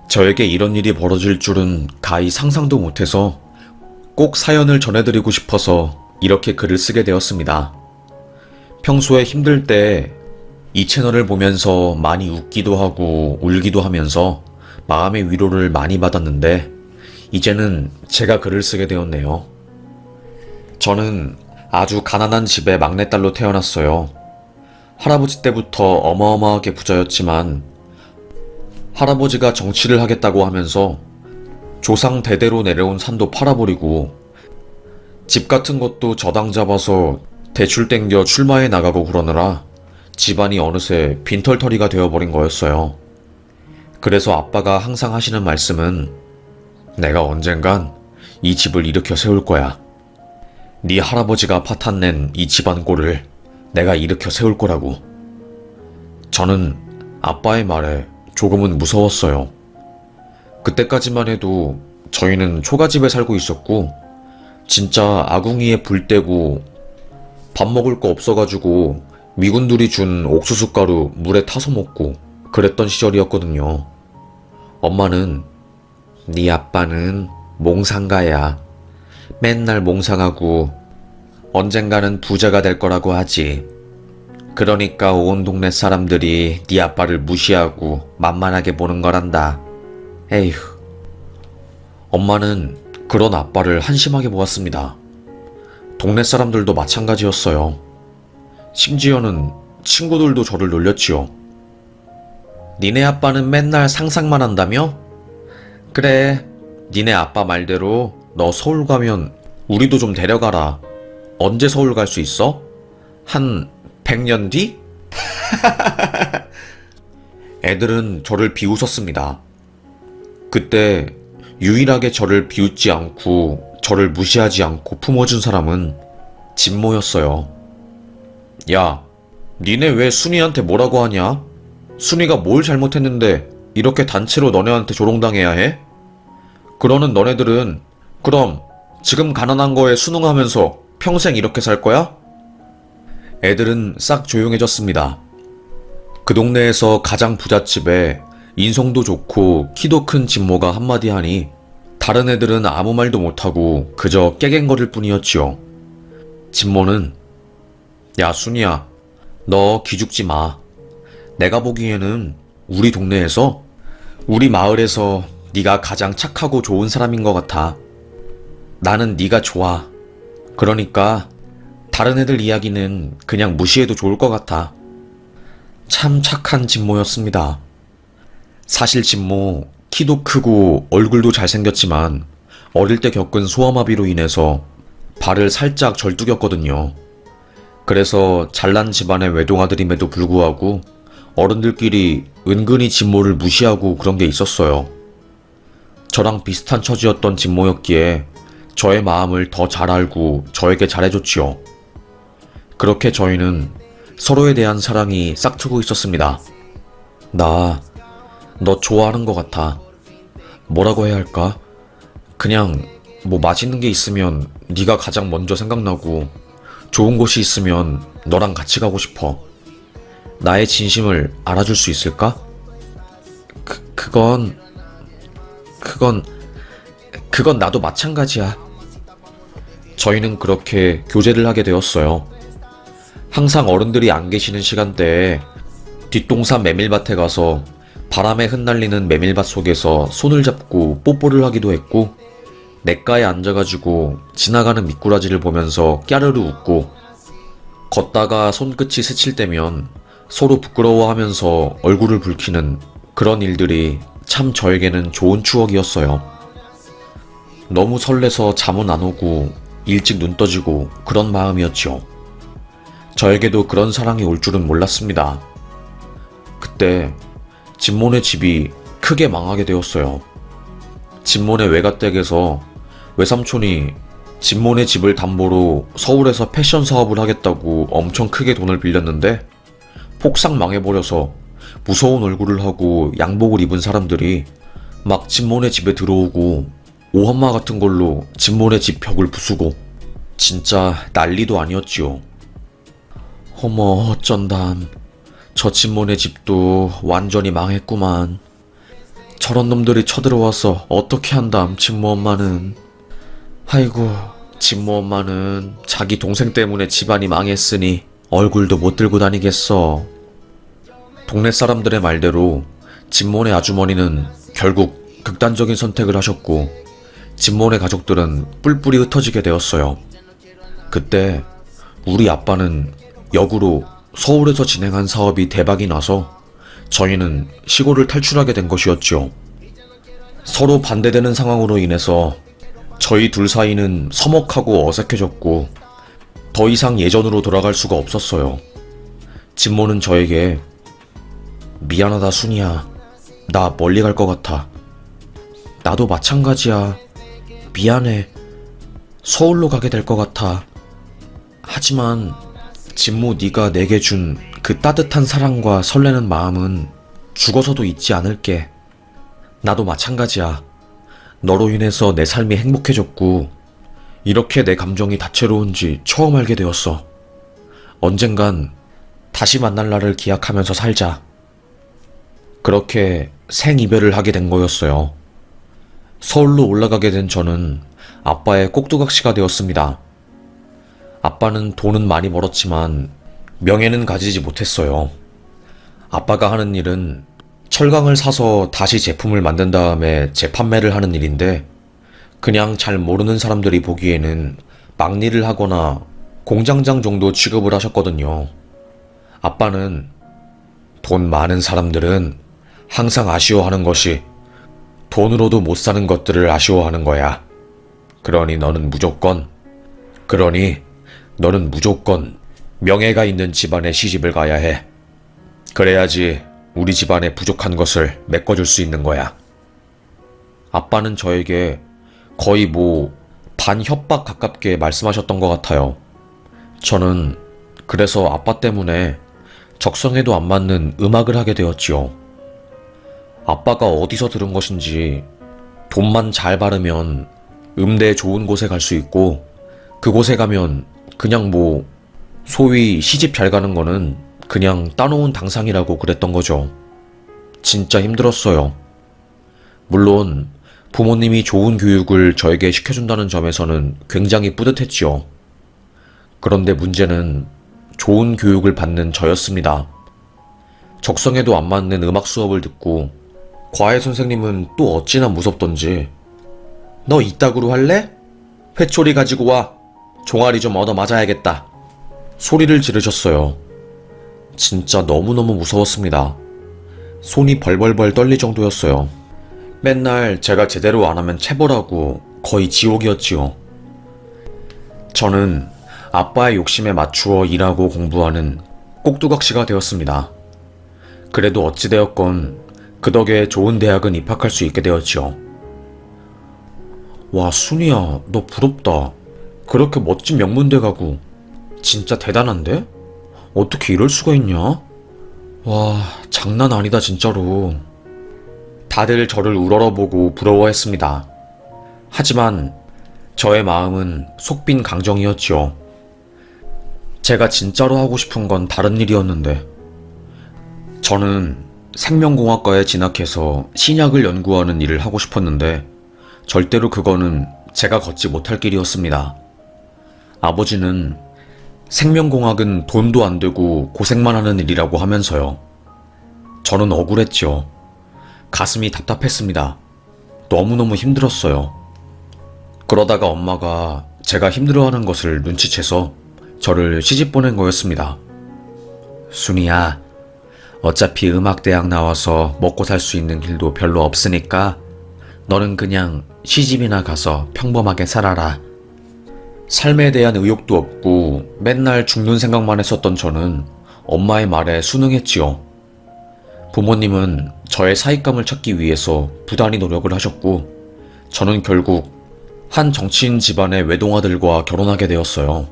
저에게 이런 일이 벌어질 줄은 가히 상상도 못해서 꼭 사연을 전해드리고 싶어서 이렇게 글을 쓰게 되었습니다. 평소에 힘들 때 이 채널을 보면서 많이 웃기도 하고 울기도 하면서 마음의 위로를 많이 받았는데 이제는 제가 글을 쓰게 되었네요. 저는 아주 가난한 집의 막내딸로 태어났어요. 할아버지 때부터 어마어마하게 부자였지만 할아버지가 정치를 하겠다고 하면서 조상 대대로 내려온 산도 팔아버리고 집 같은 것도 저당 잡아서 대출 땡겨 출마해 나가고 그러느라 집안이 어느새 빈털터리가 되어버린 거였어요. 그래서 아빠가 항상 하시는 말씀은 내가 언젠간 이 집을 일으켜 세울 거야. 네 할아버지가 파탄낸 이 집안 꼴을 내가 일으켜 세울 거라고. 저는 아빠의 말에 조금은 무서웠어요. 그때까지만 해도 저희는 초가집에 살고 있었고 진짜 아궁이에 불 떼고 밥 먹을 거 없어가지고 미군들이 준 옥수수 가루 물에 타서 먹고 그랬던 시절이었거든요. 엄마는 네 아빠는 몽상가야. 맨날 몽상하고 언젠가는 부자가 될 거라고 하지. 그러니까 온 동네 사람들이 네 아빠를 무시하고 만만하게 보는 거란다. 에휴. 엄마는 그런 아빠를 한심하게 보았습니다. 동네 사람들도 마찬가지였어요. 심지어는 친구들도 저를 놀렸지요. 니네 아빠는 맨날 상상만 한다며? 그래, 니네 아빠 말대로 너 서울 가면 우리도 좀 데려가라. 언제 서울 갈 수 있어? 한 100년 뒤? 애들은 저를 비웃었습니다. 그때 유일하게 저를 비웃지 않고 저를 무시하지 않고 품어준 사람은 진모였어요. 야, 니네 왜 순이한테 뭐라고 하냐? 순이가 뭘 잘못했는데 이렇게 단체로 너네한테 조롱당해야 해? 그러는 너네들은 그럼 지금 가난한 거에 순응하면서 평생 이렇게 살 거야? 애들은 싹 조용해졌습니다. 그 동네에서 가장 부잣집에 인성도 좋고 키도 큰 진모가 한마디 하니 다른 애들은 아무 말도 못하고 그저 깨갱거릴 뿐이었지요. 진모는 야 순이야, 너 기죽지 마. 내가 보기에는 우리 동네에서 우리 마을에서 네가 가장 착하고 좋은 사람인 것 같아. 나는 네가 좋아. 그러니까 다른 애들 이야기는 그냥 무시해도 좋을 것 같아. 참 착한 진모였습니다. 사실 진모 키도 크고 얼굴도 잘생겼지만 어릴 때 겪은 소아마비로 인해서 발을 살짝 절뚝였거든요. 그래서 잘난 집안의 외동아들임에도 불구하고 어른들끼리 은근히 진모를 무시하고 그런 게 있었어요. 저랑 비슷한 처지였던 진모였기에 저의 마음을 더 잘 알고 저에게 잘해줬지요. 그렇게 저희는 서로에 대한 사랑이 싹트고 있었습니다. 나 너 좋아하는 것 같아. 뭐라고 해야 할까? 그냥 뭐 맛있는 게 있으면 네가 가장 먼저 생각나고 좋은 곳이 있으면 너랑 같이 가고 싶어. 나의 진심을 알아줄 수 있을까? 그건 나도 마찬가지야. 저희는 그렇게 교제를 하게 되었어요. 항상 어른들이 안 계시는 시간대에 뒷동산 메밀밭에 가서 바람에 흩날리는 메밀밭 속에서 손을 잡고 뽀뽀를 하기도 했고 냇가에 앉아가지고 지나가는 미꾸라지를 보면서 깨르르 웃고 걷다가 손끝이 스칠 때면 서로 부끄러워하면서 얼굴을 붉히는 그런 일들이 참 저에게는 좋은 추억이었어요. 너무 설레서 잠은 안 오고 일찍 눈 떠지고 그런 마음이었죠. 저에게도 그런 사랑이 올 줄은 몰랐습니다. 그때 진모네 집이 크게 망하게 되었어요. 진모네 외가댁에서 외삼촌이 진모네 집을 담보로 서울에서 패션 사업을 하겠다고 엄청 크게 돈을 빌렸는데 폭삭 망해버려서 무서운 얼굴을 하고 양복을 입은 사람들이 막 진모네 집에 들어오고 오한마 같은 걸로 진모네 집 벽을 부수고 진짜 난리도 아니었지요. 어머 어쩐담. 저 진모네 집도 완전히 망했구만. 저런 놈들이 쳐들어와서 어떻게 한담, 진모 엄마는. 아이고, 진모 엄마는 자기 동생 때문에 집안이 망했으니 얼굴도 못 들고 다니겠어. 동네 사람들의 말대로 진모네 아주머니는 결국 극단적인 선택을 하셨고 진모네 가족들은 뿔뿔이 흩어지게 되었어요. 그때 우리 아빠는 역으로 서울에서 진행한 사업이 대박이 나서 저희는 시골을 탈출하게 된 것이었죠. 서로 반대되는 상황으로 인해서 저희 둘 사이는 서먹하고 어색해졌고 더 이상 예전으로 돌아갈 수가 없었어요. 진모는 저에게 미안하다 순이야. 나 멀리 갈 것 같아. 나도 마찬가지야. 미안해. 서울로 가게 될 것 같아. 하지만 진모 네가 내게 준 그 따뜻한 사랑과 설레는 마음은 죽어서도 잊지 않을게. 나도 마찬가지야. 너로 인해서 내 삶이 행복해졌고 이렇게 내 감정이 다채로운지 처음 알게 되었어. 언젠간 다시 만날 날을 기약하면서 살자. 그렇게 생이별을 하게 된 거였어요. 서울로 올라가게 된 저는 아빠의 꼭두각시가 되었습니다. 아빠는 돈은 많이 벌었지만 명예는 가지지 못했어요. 아빠가 하는 일은 철강을 사서 다시 제품을 만든 다음에 재판매를 하는 일인데 그냥 잘 모르는 사람들이 보기에는 막일을 하거나 공장장 정도 취급을 하셨거든요. 아빠는 돈 많은 사람들은 항상 아쉬워하는 것이 돈으로도 못 사는 것들을 아쉬워하는 거야. 그러니 너는 무조건 명예가 있는 집안에 시집을 가야 해. 그래야지 우리 집안에 부족한 것을 메꿔줄 수 있는 거야. 아빠는 저에게 거의 반협박 가깝게 말씀하셨던 것 같아요. 저는 그래서 아빠 때문에 적성에도 안 맞는 음악을 하게 되었지요. 아빠가 어디서 들은 것인지 돈만 잘 바르면 음대 좋은 곳에 갈 수 있고 그곳에 가면 그냥 소위 시집 잘 가는 거는 그냥 따놓은 당상이라고 그랬던 거죠. 진짜 힘들었어요. 물론 부모님이 좋은 교육을 저에게 시켜준다는 점에서는 굉장히 뿌듯했지요. 그런데 문제는 좋은 교육을 받는 저였습니다. 적성에도 안 맞는 음악 수업을 듣고 과외 선생님은 또 어찌나 무섭던지 너 이따구로 할래? 회초리 가지고 와. 종아리 좀 얻어 맞아야겠다. 소리를 지르셨어요. 진짜 너무너무 무서웠습니다. 손이 벌벌벌 떨릴 정도였어요. 맨날 제가 제대로 안 하면 체벌하고 거의 지옥이었지요. 저는 아빠의 욕심에 맞추어 일하고 공부하는 꼭두각시가 되었습니다. 그래도 어찌되었건 그 덕에 좋은 대학은 입학할 수 있게 되었지요. 와, 순이야, 너 부럽다. 그렇게 멋진 명문대 가고 진짜 대단한데? 어떻게 이럴 수가 있냐? 와, 장난 아니다 진짜로. 다들 저를 우러러보고 부러워했습니다. 하지만 저의 마음은 속빈 강정이었지요. 제가 진짜로 하고 싶은 건 다른 일이었는데 저는 생명공학과에 진학해서 신약을 연구하는 일을 하고 싶었는데 절대로 그거는 제가 걷지 못할 길이었습니다. 아버지는 생명공학은 돈도 안 되고 고생만 하는 일이라고 하면서요. 저는 억울했죠. 가슴이 답답했습니다. 너무너무 힘들었어요. 그러다가 엄마가 제가 힘들어하는 것을 눈치채서 저를 시집 보낸 거였습니다. 순이야, 어차피 음악대학 나와서 먹고 살 수 있는 길도 별로 없으니까 너는 그냥 시집이나 가서 평범하게 살아라. 삶에 대한 의욕도 없고 맨날 죽는 생각만 했었던 저는 엄마의 말에 순응했지요. 부모님은 저의 사익감을 찾기 위해서 부단히 노력을 하셨고 저는 결국 한 정치인 집안의 외동아들과 결혼하게 되었어요.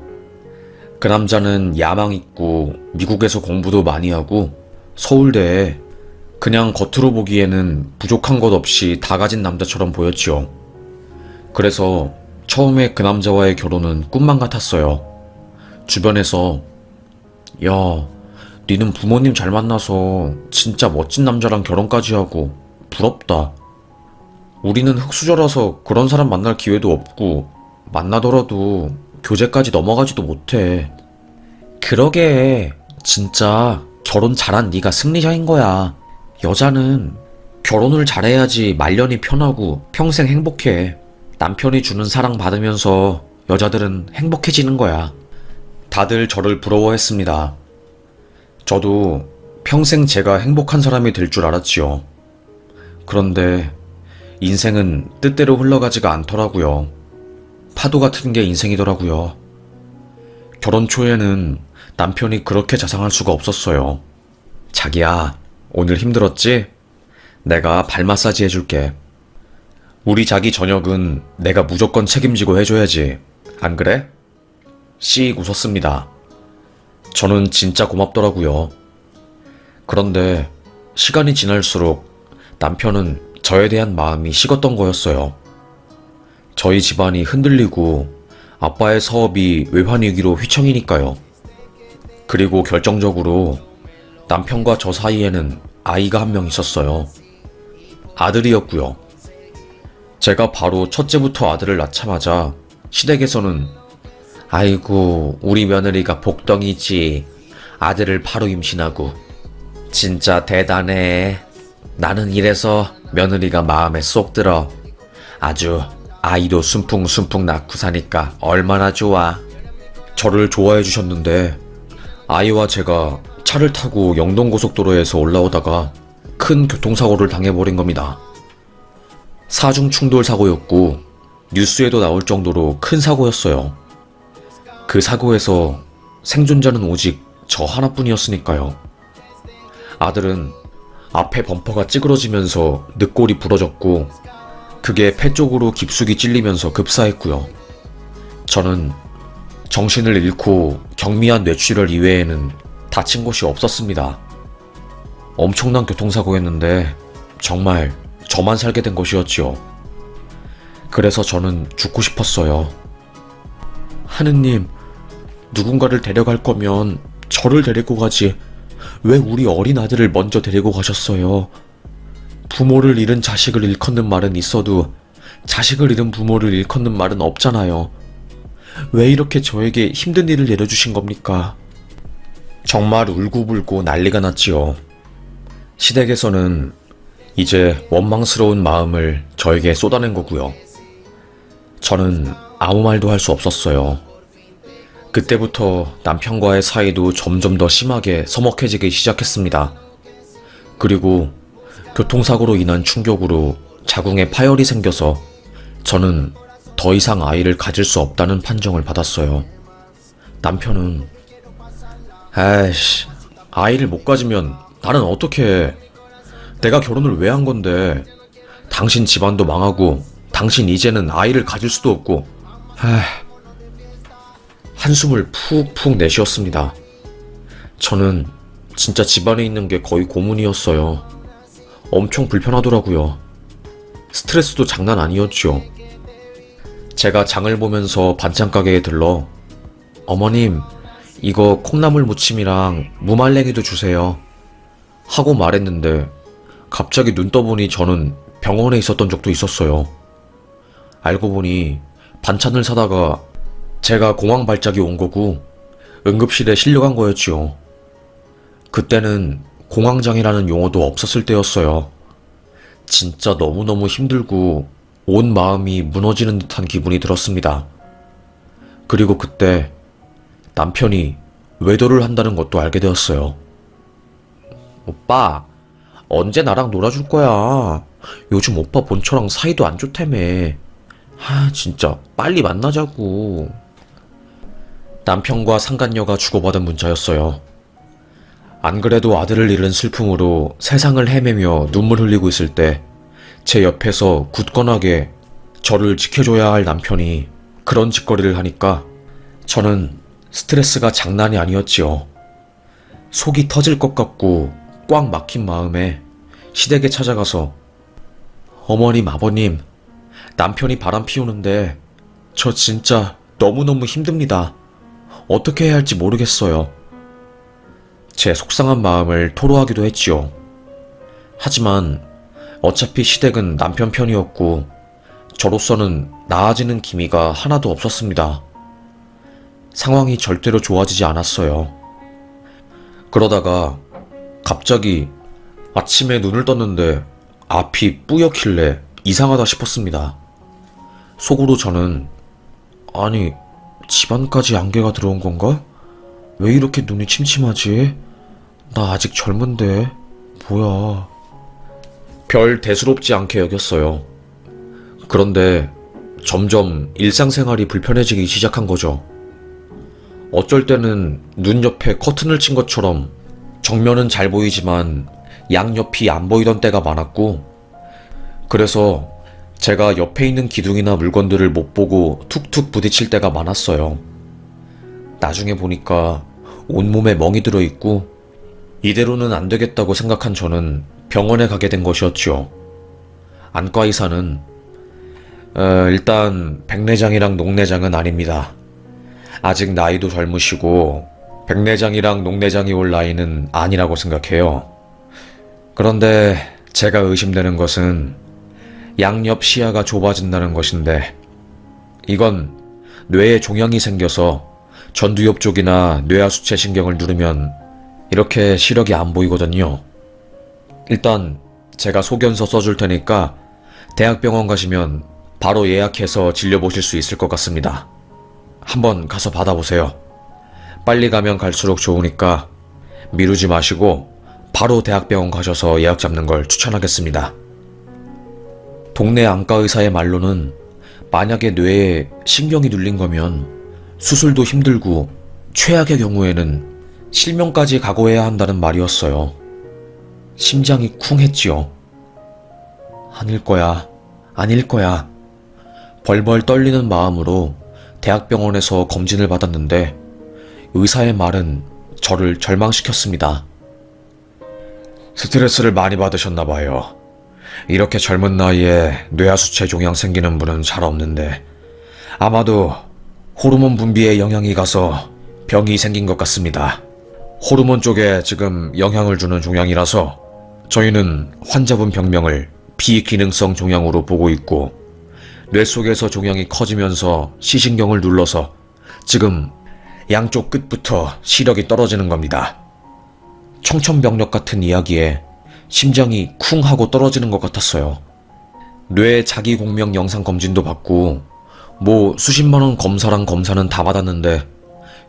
그 남자는 야망 있고 미국에서 공부도 많이 하고 서울대에 그냥 겉으로 보기에는 부족한 것 없이 다 가진 남자처럼 보였지요. 그래서 처음에 그 남자와의 결혼은 꿈만 같았어요. 주변에서 야, 니는 부모님 잘 만나서 진짜 멋진 남자랑 결혼까지 하고 부럽다. 우리는 흙수저라서 그런 사람 만날 기회도 없고 만나더라도 교제까지 넘어가지도 못해. 그러게 진짜 결혼 잘한 네가 승리자인 거야. 여자는 결혼을 잘해야지 말년이 편하고 평생 행복해. 남편이 주는 사랑 받으면서 여자들은 행복해지는 거야. 다들 저를 부러워했습니다. 저도 평생 제가 행복한 사람이 될 줄 알았지요. 그런데 인생은 뜻대로 흘러가지가 않더라고요. 파도 같은 게 인생이더라고요. 결혼 초에는 남편이 그렇게 자상할 수가 없었어요. 자기야, 오늘 힘들었지? 내가 발 마사지 해줄게. 우리 자기 저녁은 내가 무조건 책임지고 해줘야지. 안 그래? 씩 웃었습니다. 저는 진짜 고맙더라고요. 그런데 시간이 지날수록 남편은 저에 대한 마음이 식었던 거였어요. 저희 집안이 흔들리고 아빠의 사업이 외환위기로 휘청이니까요. 그리고 결정적으로 남편과 저 사이에는 아이가 한 명 있었어요. 아들이었고요. 제가 바로 첫째부터 아들을 낳자마자 시댁에서는 아이고 우리 며느리가 복덩이지. 아들을 바로 임신하고. 진짜 대단해. 나는 이래서 며느리가 마음에 쏙 들어. 아주 아이도 순풍순풍 낳고 사니까 얼마나 좋아. 저를 좋아해 주셨는데 아이와 제가 차를 타고 영동고속도로에서 올라오다가 큰 교통사고를 당해버린 겁니다. 사중 충돌 사고였고 뉴스에도 나올 정도로 큰 사고였어요. 그 사고에서 생존자는 오직 저 하나뿐이었으니까요. 아들은 앞에 범퍼가 찌그러지면서 늑골이 부러졌고 그게 폐 쪽으로 깊숙이 찔리면서 급사했고요. 저는 정신을 잃고 경미한 뇌출혈 이외에는 다친 곳이 없었습니다. 엄청난 교통사고였는데 정말 저만 살게 된 것이었지요. 그래서 저는 죽고 싶었어요. 하느님, 누군가를 데려갈 거면 저를 데리고 가지. 왜 우리 어린 아들을 먼저 데리고 가셨어요? 부모를 잃은 자식을 일컫는 말은 있어도 자식을 잃은 부모를 일컫는 말은 없잖아요. 왜 이렇게 저에게 힘든 일을 내려주신 겁니까? 정말 울고불고 난리가 났지요. 시댁에서는 이제 원망스러운 마음을 저에게 쏟아낸 거고요. 저는 아무 말도 할 수 없었어요. 그때부터 남편과의 사이도 점점 더 심하게 서먹해지기 시작했습니다. 그리고 교통사고로 인한 충격으로 자궁에 파열이 생겨서 저는 더 이상 아이를 가질 수 없다는 판정을 받았어요. 남편은 에이씨, 아이를 못 가지면 나는 어떻게 해? 내가 결혼을 왜 한 건데? 당신 집안도 망하고 당신 이제는 아이를 가질 수도 없고. 한숨을 푹푹 내쉬었습니다. 저는 진짜 집안에 있는 게 거의 고문이었어요. 엄청 불편하더라고요. 스트레스도 장난 아니었죠. 제가 장을 보면서 반찬 가게에 들러 어머님, 이거 콩나물 무침이랑 무말랭이도 주세요 하고 말했는데 갑자기 눈 떠보니 저는 병원에 있었던 적도 있었어요. 알고 보니 반찬을 사다가 제가 공황 발작이 온 거고 응급실에 실려간 거였지요. 그때는 공황장애라는 용어도 없었을 때였어요. 진짜 너무너무 힘들고 온 마음이 무너지는 듯한 기분이 들었습니다. 그리고 그때 남편이 외도를 한다는 것도 알게 되었어요. 오빠, 언제 나랑 놀아줄 거야? 요즘 오빠 본처랑 사이도 안 좋다며. 진짜 빨리 만나자고. 남편과 상간녀가 주고받은 문자였어요. 안 그래도 아들을 잃은 슬픔으로 세상을 헤매며 눈물 흘리고 있을 때 제 옆에서 굳건하게 저를 지켜줘야 할 남편이 그런 짓거리를 하니까 저는 스트레스가 장난이 아니었지요. 속이 터질 것 같고 꽉 막힌 마음에 시댁에 찾아가서 어머님, 아버님, 남편이 바람 피우는데 저 진짜 너무너무 힘듭니다. 어떻게 해야 할지 모르겠어요. 제 속상한 마음을 토로하기도 했지요. 하지만 어차피 시댁은 남편 편이었고 저로서는 나아지는 기미가 하나도 없었습니다. 상황이 절대로 좋아지지 않았어요. 그러다가 갑자기 아침에 눈을 떴는데 앞이 뿌옇길래 이상하다 싶었습니다. 속으로 저는 아니, 집안까지 안개가 들어온 건가? 왜 이렇게 눈이 침침하지? 나 아직 젊은데 뭐야. 별 대수롭지 않게 여겼어요. 그런데 점점 일상생활이 불편해지기 시작한 거죠. 어쩔 때는 눈 옆에 커튼을 친 것처럼 정면은 잘 보이지만 양옆이 안 보이던 때가 많았고, 그래서 제가 옆에 있는 기둥이나 물건들을 못 보고 툭툭 부딪힐 때가 많았어요. 나중에 보니까 온몸에 멍이 들어있고 이대로는 안 되겠다고 생각한 저는 병원에 가게 된 것이었죠. 안과 의사는 일단 백내장이랑 녹내장은 아닙니다. 아직 나이도 젊으시고 백내장이랑 녹내장이 올 나이는 아니라고 생각해요. 그런데 제가 의심되는 것은 양옆 시야가 좁아진다는 것인데, 이건 뇌에 종양이 생겨서 전두엽 쪽이나 뇌하수체 신경을 누르면 이렇게 시력이 안 보이거든요. 일단 제가 소견서 써줄 테니까 대학병원 가시면 바로 예약해서 진료보실 수 있을 것 같습니다. 한번 가서 받아보세요. 빨리 가면 갈수록 좋으니까 미루지 마시고 바로 대학병원 가셔서 예약 잡는 걸 추천하겠습니다. 동네 안과 의사의 말로는 만약에 뇌에 신경이 눌린 거면 수술도 힘들고 최악의 경우에는 실명까지 각오해야 한다는 말이었어요. 심장이 쿵 했지요. 아닐 거야, 아닐 거야. 벌벌 떨리는 마음으로 대학병원에서 검진을 받았는데 의사의 말은 저를 절망시켰습니다. 스트레스를 많이 받으셨나 봐요. 이렇게 젊은 나이에 뇌하수체 종양 생기는 분은 잘 없는데 아마도 호르몬 분비에 영향이 가서 병이 생긴 것 같습니다. 호르몬 쪽에 지금 영향을 주는 종양이라서 저희는 환자분 병명을 비기능성 종양으로 보고 있고, 뇌 속에서 종양이 커지면서 시신경을 눌러서 지금 양쪽 끝부터 시력이 떨어지는 겁니다. 청천벽력 같은 이야기에 심장이 쿵 하고 떨어지는 것 같았어요. 뇌 자기 공명 영상 검진도 받고 뭐 수십만원 검사랑 검사는 다 받았는데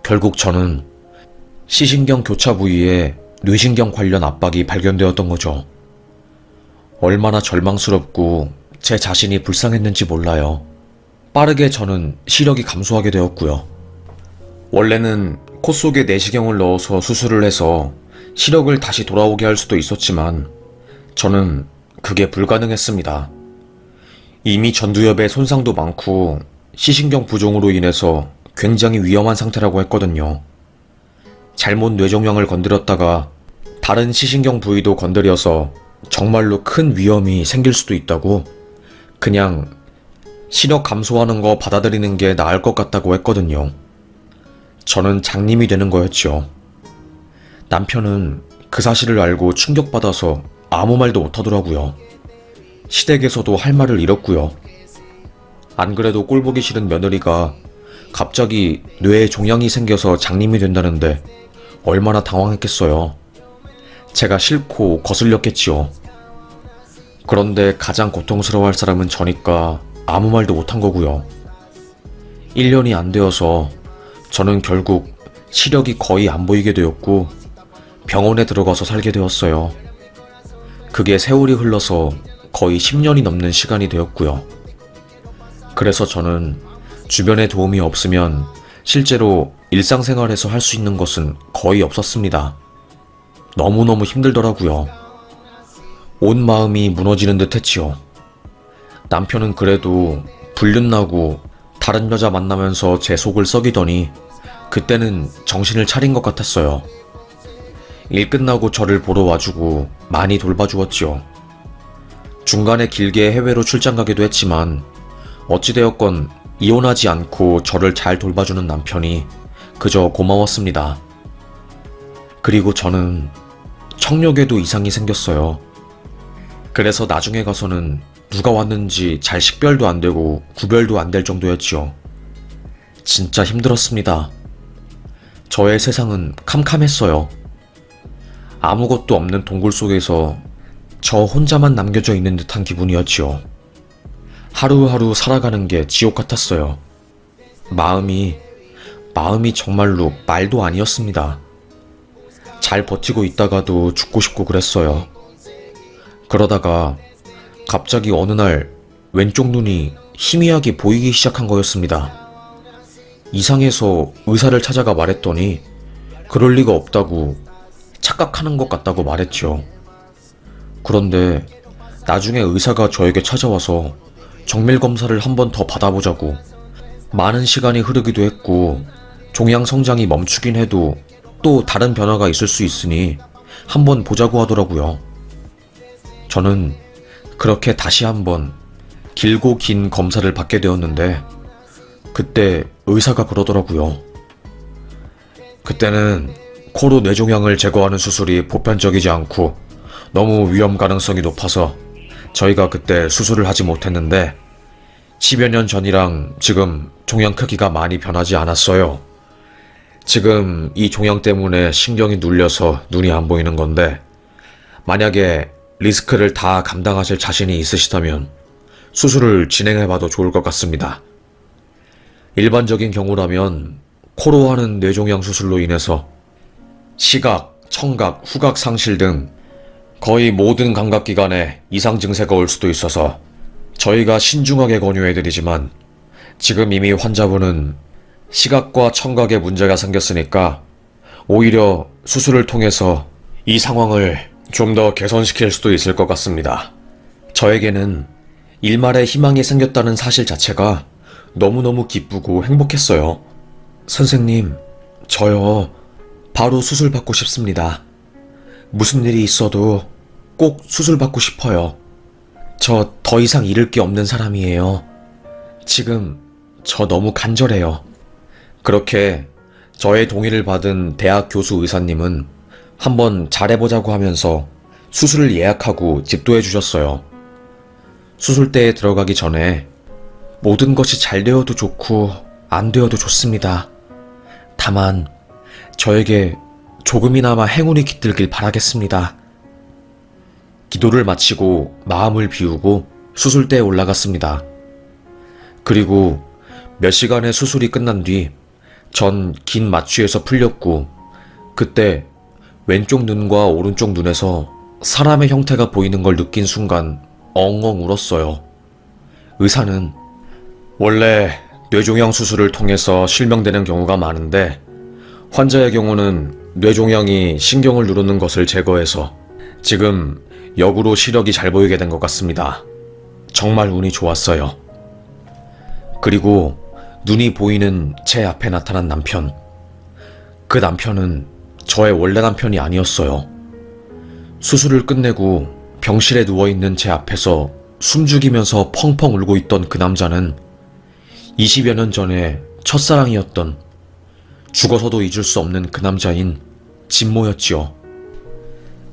결국 저는 시신경 교차 부위에 뇌신경 관련 압박이 발견되었던 거죠. 얼마나 절망스럽고 제 자신이 불쌍했는지 몰라요. 빠르게 저는 시력이 감소하게 되었고요. 원래는 코 속에 내시경을 넣어서 수술을 해서 시력을 다시 돌아오게 할 수도 있었지만 저는 그게 불가능했습니다. 이미 전두엽에 손상도 많고 시신경 부종으로 인해서 굉장히 위험한 상태라고 했거든요. 잘못 뇌종양을 건드렸다가 다른 시신경 부위도 건드려서 정말로 큰 위험이 생길 수도 있다고, 그냥 시력 감소하는 거 받아들이는 게 나을 것 같다고 했거든요. 저는 장님이 되는 거였죠. 남편은 그 사실을 알고 충격받아서 아무 말도 못하더라고요. 시댁에서도 할 말을 잃었고요. 안 그래도 꼴보기 싫은 며느리가 갑자기 뇌에 종양이 생겨서 장님이 된다는데 얼마나 당황했겠어요. 제가 싫고 거슬렸겠지요. 그런데 가장 고통스러워할 사람은 저니까 아무 말도 못한 거고요. 1년이 안 되어서 저는 결국 시력이 거의 안 보이게 되었고 병원에 들어가서 살게 되었어요. 그게 세월이 흘러서 거의 10년이 넘는 시간이 되었고요. 그래서 저는 주변에 도움이 없으면 실제로 일상생활에서 할 수 있는 것은 거의 없었습니다. 너무너무 힘들더라고요. 온 마음이 무너지는 듯 했지요. 남편은 그래도 불륜나고 다른 여자 만나면서 제 속을 썩이더니 그때는 정신을 차린 것 같았어요. 일 끝나고 저를 보러 와주고 많이 돌봐주었지요. 중간에 길게 해외로 출장 가기도 했지만 어찌되었건 이혼하지 않고 저를 잘 돌봐주는 남편이 그저 고마웠습니다. 그리고 저는 청력에도 이상이 생겼어요. 그래서 나중에 가서는 누가 왔는지 잘 식별도 안 되고 구별도 안 될 정도였지요. 진짜 힘들었습니다. 저의 세상은 캄캄했어요. 아무것도 없는 동굴 속에서 저 혼자만 남겨져 있는 듯한 기분이었지요. 하루하루 살아가는 게 지옥 같았어요. 마음이 정말로 말도 아니었습니다. 잘 버티고 있다가도 죽고 싶고 그랬어요. 그러다가 갑자기 어느 날 왼쪽 눈이 희미하게 보이기 시작한 거였습니다. 이상해서 의사를 찾아가 말했더니 그럴 리가 없다고, 착각하는 것 같다고 말했죠. 그런데 나중에 의사가 저에게 찾아와서 정밀 검사를 한 번 더 받아보자고, 많은 시간이 흐르기도 했고 종양 성장이 멈추긴 해도 또 다른 변화가 있을 수 있으니 한번 보자고 하더라고요. 저는 그렇게 다시 한번 길고 긴 검사를 받게 되었는데 그때 의사가 그러더라고요. 그때는 코로 뇌종양을 제거하는 수술이 보편적이지 않고 너무 위험 가능성이 높아서 저희가 그때 수술을 하지 못했는데 10여 년 전이랑 지금 종양 크기가 많이 변하지 않았어요. 지금 이 종양 때문에 신경이 눌려서 눈이 안 보이는 건데 만약에 리스크를 다 감당하실 자신이 있으시다면 수술을 진행해봐도 좋을 것 같습니다. 일반적인 경우라면 코로 하는 뇌종양 수술로 인해서 시각, 청각, 후각 상실 등 거의 모든 감각기관에 이상 증세가 올 수도 있어서 저희가 신중하게 권유해드리지만 지금 이미 환자분은 시각과 청각에 문제가 생겼으니까 오히려 수술을 통해서 이 상황을 좀 더 개선시킬 수도 있을 것 같습니다. 저에게는 일말의 희망이 생겼다는 사실 자체가 너무너무 기쁘고 행복했어요. 선생님, 저요, 바로 수술 받고 싶습니다. 무슨 일이 있어도 꼭 수술 받고 싶어요. 저 더 이상 잃을 게 없는 사람이에요. 지금 저 너무 간절해요. 그렇게 저의 동의를 받은 대학 교수 의사님은 한번 잘해보자고 하면서 수술을 예약하고 집도해 주셨어요. 수술대에 들어가기 전에 모든 것이 잘 되어도 좋고 안 되어도 좋습니다. 다만 저에게 조금이나마 행운이 깃들길 바라겠습니다. 기도를 마치고 마음을 비우고 수술대에 올라갔습니다. 그리고 몇 시간의 수술이 끝난 뒤 전 긴 마취에서 풀렸고 그때 왼쪽 눈과 오른쪽 눈에서 사람의 형태가 보이는 걸 느낀 순간 엉엉 울었어요. 의사는 원래 뇌종양 수술을 통해서 실명되는 경우가 많은데 환자의 경우는 뇌종양이 신경을 누르는 것을 제거해서 지금 역으로 시력이 잘 보이게 된 것 같습니다. 정말 운이 좋았어요. 그리고 눈이 보이는 제 앞에 나타난 남편. 그 남편은 저의 원래 남편이 아니었어요. 수술을 끝내고 병실에 누워있는 제 앞에서 숨죽이면서 펑펑 울고 있던 그 남자는 20여 년 전에 첫사랑이었던, 죽어서도 잊을 수 없는 그 남자인 진모였지요.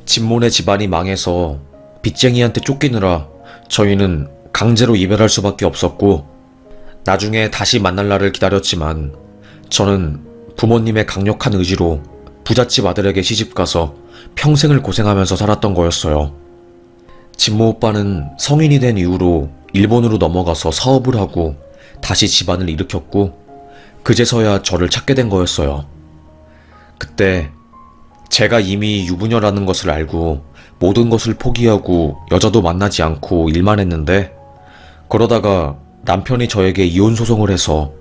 진모네 집안이 망해서 빚쟁이한테 쫓기느라 저희는 강제로 이별할 수밖에 없었고 나중에 다시 만날 날을 기다렸지만 저는 부모님의 강력한 의지로 부잣집 아들에게 시집가서 평생을 고생하면서 살았던 거였어요. 진모 오빠는 성인이 된 이후로 일본으로 넘어가서 사업을 하고 다시 집안을 일으켰고 그제서야 저를 찾게 된 거였어요. 그때 제가 이미 유부녀라는 것을 알고 모든 것을 포기하고 여자도 만나지 않고 일만 했는데 그러다가 남편이 저에게 이혼 소송을 해서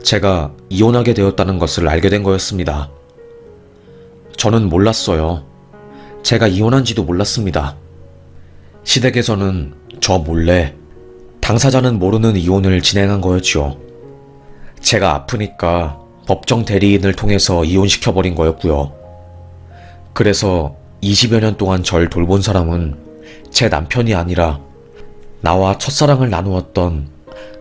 제가 이혼하게 되었다는 것을 알게 된 거였습니다. 저는 몰랐어요. 제가 이혼한지도 몰랐습니다. 시댁에서는 저 몰래 당사자는 모르는 이혼을 진행한 거였죠. 제가 아프니까 법정 대리인을 통해서 이혼시켜버린 거였고요. 그래서 20여 년 동안 절 돌본 사람은 제 남편이 아니라 나와 첫사랑을 나누었던,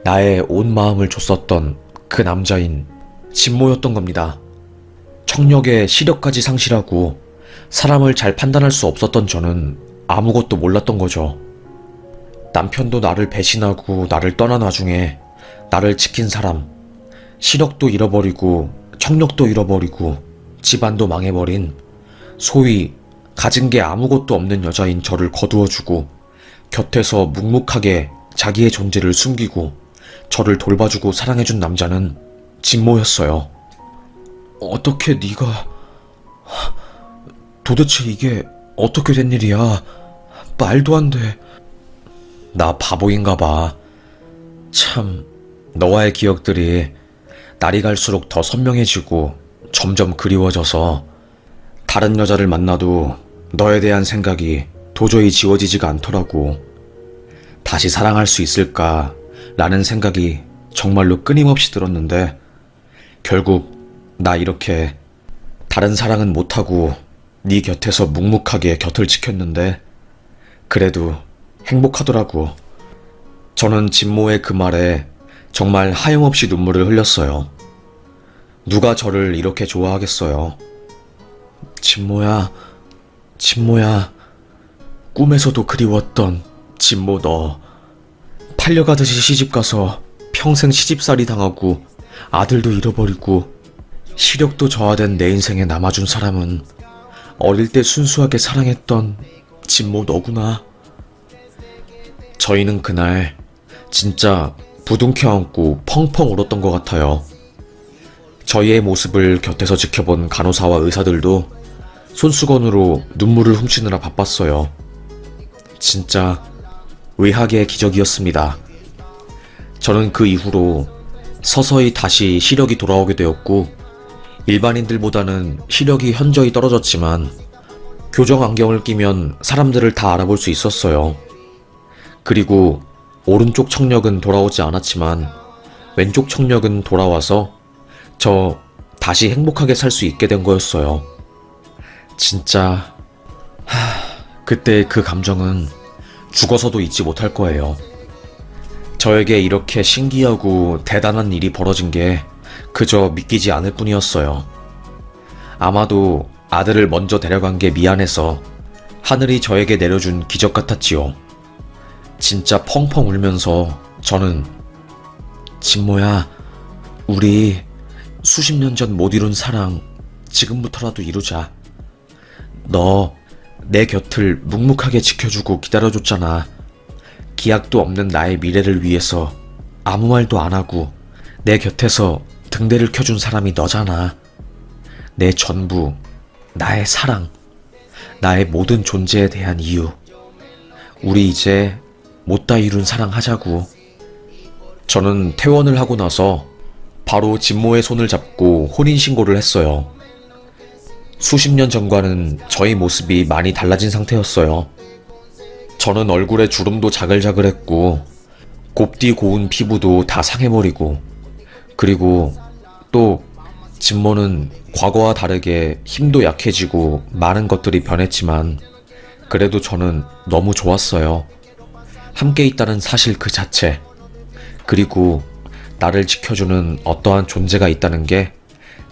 나의 온 마음을 줬었던 그 남자인 진모였던 겁니다. 청력에 시력까지 상실하고 사람을 잘 판단할 수 없었던 저는 아무것도 몰랐던 거죠. 남편도 나를 배신하고 나를 떠난 와중에 나를 지킨 사람, 시력도 잃어버리고 청력도 잃어버리고 집안도 망해버린 소위 가진 게 아무것도 없는 여자인 저를 거두어주고 곁에서 묵묵하게 자기의 존재를 숨기고 저를 돌봐주고 사랑해준 남자는 진모였어요. 어떻게 네가... 도대체 이게 어떻게 된 일이야? 말도 안 돼. 나 바보인가 봐. 참, 너와의 기억들이 날이 갈수록 더 선명해지고 점점 그리워져서 다른 여자를 만나도 너에 대한 생각이 도저히 지워지지가 않더라고. 다시 사랑할 수 있을까? 라는 생각이 정말로 끊임없이 들었는데 결국 나 이렇게 다른 사랑은 못하고 네 곁에서 묵묵하게 곁을 지켰는데 그래도 행복하더라고. 저는 진모의 그 말에 정말 하염없이 눈물을 흘렸어요. 누가 저를 이렇게 좋아하겠어요. 진모야, 진모야, 꿈에서도 그리웠던 진모 너. 팔려가듯이 시집가서 평생 시집살이 당하고 아들도 잃어버리고 시력도 저하된 내 인생에 남아준 사람은 어릴 때 순수하게 사랑했던 진모 너구나. 저희는 그날 진짜 부둥켜 안고 펑펑 울었던 것 같아요. 저희의 모습을 곁에서 지켜본 간호사와 의사들도 손수건으로 눈물을 훔치느라 바빴어요. 진짜 의학의 기적이었습니다. 저는 그 이후로 서서히 다시 시력이 돌아오게 되었고 일반인들보다는 시력이 현저히 떨어졌지만 교정 안경을 끼면 사람들을 다 알아볼 수 있었어요. 그리고 오른쪽 청력은 돌아오지 않았지만 왼쪽 청력은 돌아와서 저 다시 행복하게 살 수 있게 된 거였어요. 진짜 그때 그 감정은 죽어서도 잊지 못할 거예요. 저에게 이렇게 신기하고 대단한 일이 벌어진 게 그저 믿기지 않을 뿐이었어요. 아마도 아들을 먼저 데려간 게 미안해서 하늘이 저에게 내려준 기적 같았지요. 진짜 펑펑 울면서 저는 진모야, 우리 수십 년 전 못 이룬 사랑 지금부터라도 이루자. 너 내 곁을 묵묵하게 지켜주고 기다려줬잖아. 기약도 없는 나의 미래를 위해서 아무 말도 안 하고 내 곁에서 등대를 켜준 사람이 너잖아. 내 전부, 나의 사랑, 나의 모든 존재에 대한 이유. 우리 이제 못다 이룬 사랑 하자고. 저는 퇴원을 하고 나서 바로 진모의 손을 잡고 혼인신고를 했어요. 수십 년 전과는 저희 모습이 많이 달라진 상태였어요. 저는 얼굴에 주름도 자글자글했고 곱디 고운 피부도 다 상해버리고 그리고 또 진모는 과거와 다르게 힘도 약해지고 많은 것들이 변했지만 그래도 저는 너무 좋았어요. 함께 있다는 사실 그 자체, 그리고 나를 지켜주는 어떠한 존재가 있다는 게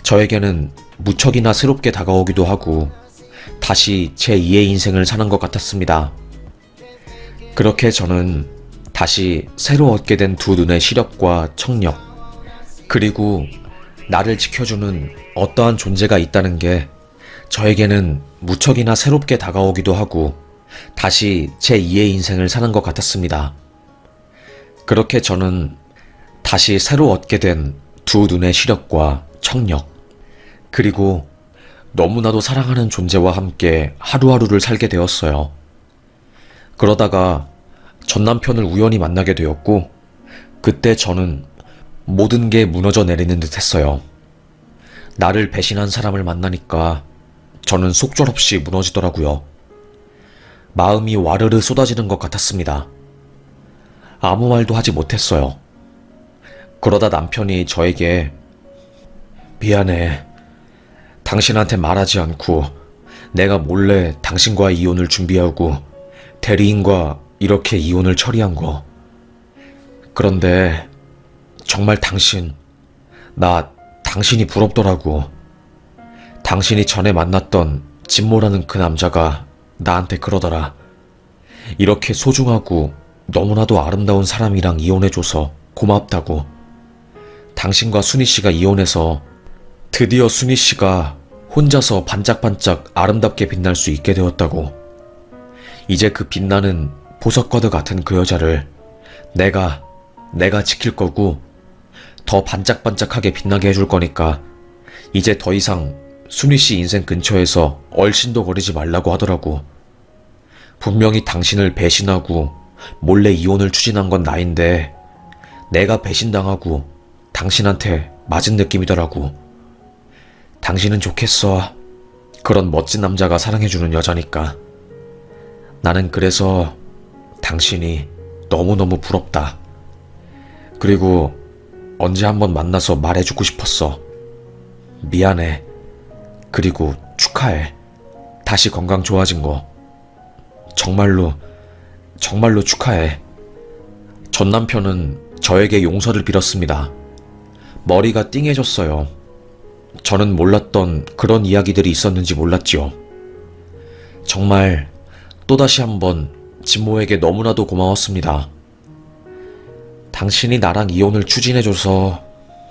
저에게는 무척이나 새롭게 다가오기도 하고 다시 제2의 인생을 사는 것 같았습니다. 그렇게 저는 다시 새로 얻게 된 두 눈의 시력과 청력, 그리고 나를 지켜주는 어떠한 존재가 있다는 게 저에게는 무척이나 새롭게 다가오기도 하고 다시 제2의 인생을 사는 것 같았습니다. 그렇게 저는 다시 새로 얻게 된 두 눈의 시력과 청력, 그리고 너무나도 사랑하는 존재와 함께 하루하루를 살게 되었어요. 그러다가 전 남편을 우연히 만나게 되었고 그때 저는 모든 게 무너져 내리는 듯 했어요. 나를 배신한 사람을 만나니까 저는 속절없이 무너지더라고요. 마음이 와르르 쏟아지는 것 같았습니다. 아무 말도 하지 못했어요. 그러다 남편이 저에게 미안해. 당신한테 말하지 않고 내가 몰래 당신과의 이혼을 준비하고 대리인과 이렇게 이혼을 처리한 거. 그런데 정말 당신이 부럽더라고. 당신이 전에 만났던 진모라는 그 남자가 나한테 그러더라. 이렇게 소중하고 너무나도 아름다운 사람이랑 이혼해줘서 고맙다고. 당신과 순희 씨가 이혼해서 드디어 순희 씨가 혼자서 반짝반짝 아름답게 빛날 수 있게 되었다고. 이제 그 빛나는 보석과도 같은 그 여자를 내가 지킬 거고 더 반짝반짝하게 빛나게 해줄 거니까 이제 더 이상 순희 씨 인생 근처에서 얼씬도 거리지 말라고 하더라고. 분명히 당신을 배신하고 몰래 이혼을 추진한 건 나인데 내가 배신당하고 당신한테 맞은 느낌이더라고. 당신은 좋겠어. 그런 멋진 남자가 사랑해주는 여자니까. 나는 그래서 당신이 너무너무 부럽다. 그리고 언제 한번 만나서 말해주고 싶었어. 미안해. 그리고 축하해. 다시 건강 좋아진 거. 정말로 축하해. 전 남편은 저에게 용서를 빌었습니다. 머리가 띵해졌어요. 저는 몰랐던 그런 이야기들이 있었는지 몰랐지요. 정말 또다시 한번 진모에게 너무나도 고마웠습니다. 당신이 나랑 이혼을 추진해줘서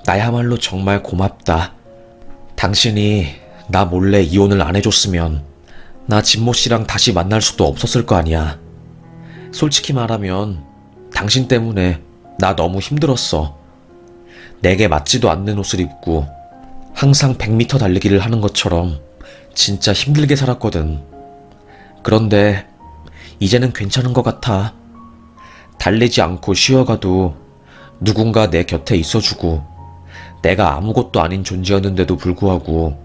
나야말로 정말 고맙다. 당신이 나 몰래 이혼을 안 해줬으면 나 진모 씨랑 다시 만날 수도 없었을 거 아니야. 솔직히 말하면 당신 때문에 나 너무 힘들었어. 내게 맞지도 않는 옷을 입고 항상 100m 달리기를 하는 것처럼 진짜 힘들게 살았거든. 그런데 이제는 괜찮은 것 같아. 달리지 않고 쉬어가도 누군가 내 곁에 있어주고 내가 아무것도 아닌 존재였는데도 불구하고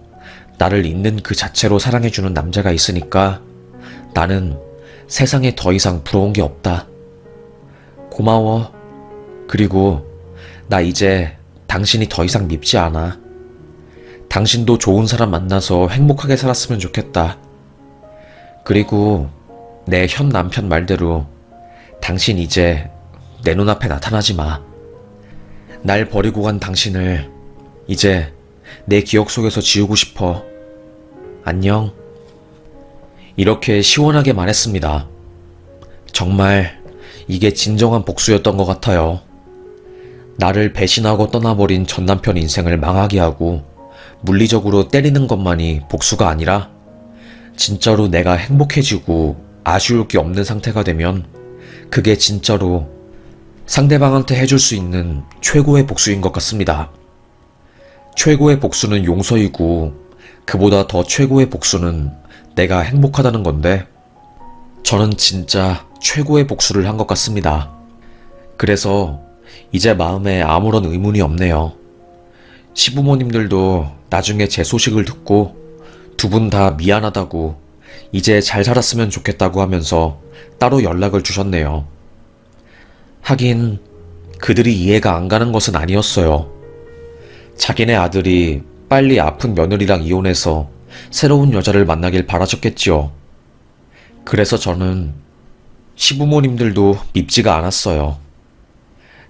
나를 있는 그 자체로 사랑해주는 남자가 있으니까 나는 세상에 더 이상 부러운 게 없다. 고마워. 그리고 나 이제 당신이 더 이상 밉지 않아. 당신도 좋은 사람 만나서 행복하게 살았으면 좋겠다. 그리고 내 현 남편 말대로 당신 이제 내 눈앞에 나타나지 마. 날 버리고 간 당신을 이제 내 기억 속에서 지우고 싶어. 안녕. 이렇게 시원하게 말했습니다. 정말 이게 진정한 복수였던 것 같아요. 나를 배신하고 떠나버린 전 남편 인생을 망하게 하고 물리적으로 때리는 것만이 복수가 아니라 진짜로 내가 행복해지고 아쉬울 게 없는 상태가 되면 그게 진짜로 상대방한테 해줄 수 있는 최고의 복수인 것 같습니다. 최고의 복수는 용서이고 그보다 더 최고의 복수는 내가 행복하다는 건데 저는 진짜 최고의 복수를 한 것 같습니다. 그래서 이제 마음에 아무런 의문이 없네요. 시부모님들도 나중에 제 소식을 듣고 두 분 다 미안하다고 이제 잘 살았으면 좋겠다고 하면서 따로 연락을 주셨네요. 하긴 그들이 이해가 안 가는 것은 아니었어요. 자기네 아들이 빨리 아픈 며느리랑 이혼해서 새로운 여자를 만나길 바라셨겠지요. 그래서 저는 시부모님들도 밉지가 않았어요.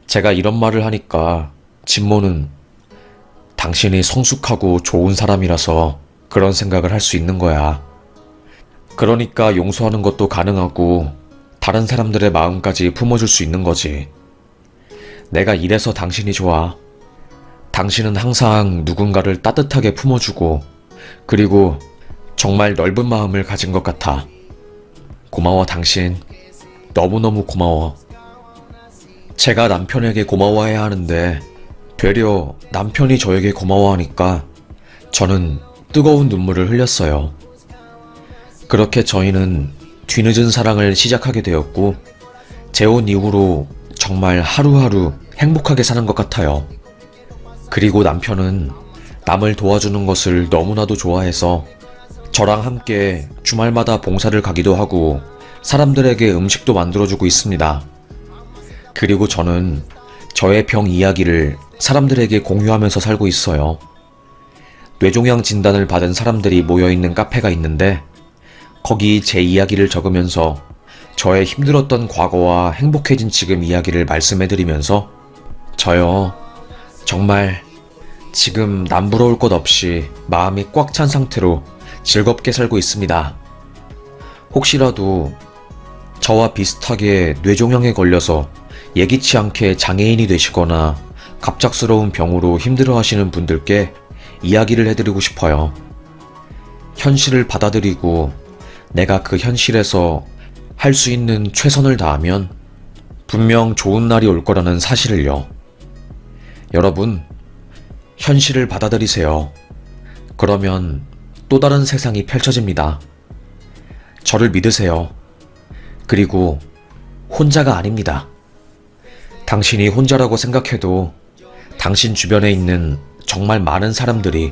제가 이런 말을 하니까 진모는 당신이 성숙하고 좋은 사람이라서 그런 생각을 할 수 있는 거야. 그러니까 용서하는 것도 가능하고 다른 사람들의 마음까지 품어줄 수 있는 거지. 내가 이래서 당신이 좋아. 당신은 항상 누군가를 따뜻하게 품어주고 그리고 정말 넓은 마음을 가진 것 같아. 고마워 당신. 너무너무 고마워. 제가 남편에게 고마워해야 하는데 되려 남편이 저에게 고마워하니까 저는 뜨거운 눈물을 흘렸어요. 그렇게 저희는 뒤늦은 사랑을 시작하게 되었고 재혼 이후로 정말 하루하루 행복하게 사는 것 같아요. 그리고 남편은 남을 도와주는 것을 너무나도 좋아해서 저랑 함께 주말마다 봉사를 가기도 하고 사람들에게 음식도 만들어주고 있습니다. 그리고 저는 저의 병 이야기를 사람들에게 공유하면서 살고 있어요. 뇌종양 진단을 받은 사람들이 모여있는 카페가 있는데 거기 제 이야기를 적으면서 저의 힘들었던 과거와 행복해진 지금 이야기를 말씀해드리면서 저요, 정말 지금 남부러울 것 없이 마음이 꽉 찬 상태로 즐겁게 살고 있습니다. 혹시라도 저와 비슷하게 뇌종양에 걸려서 예기치 않게 장애인이 되시거나 갑작스러운 병으로 힘들어하시는 분들께 이야기를 해드리고 싶어요. 현실을 받아들이고 내가 그 현실에서 할 수 있는 최선을 다하면 분명 좋은 날이 올 거라는 사실을요. 여러분, 현실을 받아들이세요. 그러면 또 다른 세상이 펼쳐집니다. 저를 믿으세요. 그리고 혼자가 아닙니다. 당신이 혼자라고 생각해도 당신 주변에 있는 정말 많은 사람들이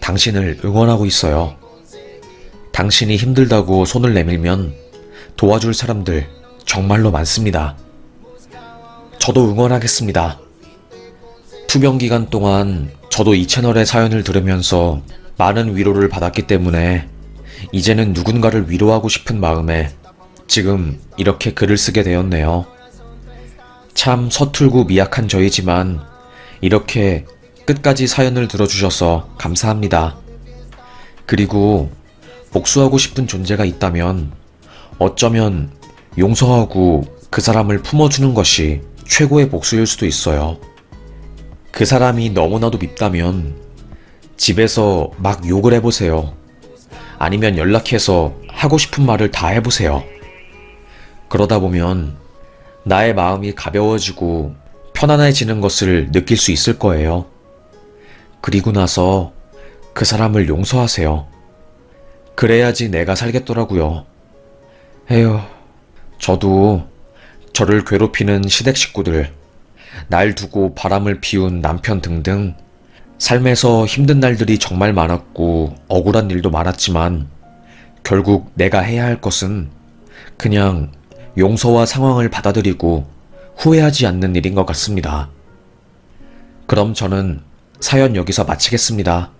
당신을 응원하고 있어요. 당신이 힘들다고 손을 내밀면 도와줄 사람들 정말로 많습니다. 저도 응원하겠습니다. 투병 기간 동안 저도 이 채널의 사연을 들으면서 많은 위로를 받았기 때문에 이제는 누군가를 위로하고 싶은 마음에 지금 이렇게 글을 쓰게 되었네요. 참 서툴고 미약한 저이지만 이렇게 끝까지 사연을 들어주셔서 감사합니다. 그리고 복수하고 싶은 존재가 있다면 어쩌면 용서하고 그 사람을 품어주는 것이 최고의 복수일 수도 있어요. 그 사람이 너무나도 밉다면 집에서 막 욕을 해보세요. 아니면 연락해서 하고 싶은 말을 다 해보세요. 그러다 보면 나의 마음이 가벼워지고 편안해지는 것을 느낄 수 있을 거예요. 그리고 나서 그 사람을 용서하세요. 그래야지 내가 살겠더라고요. 에휴, 저도 저를 괴롭히는 시댁 식구들, 날 두고 바람을 피운 남편 등등 삶에서 힘든 날들이 정말 많았고 억울한 일도 많았지만 결국 내가 해야 할 것은 그냥 용서와 상황을 받아들이고 후회하지 않는 일인 것 같습니다. 그럼 저는 사연 여기서 마치겠습니다.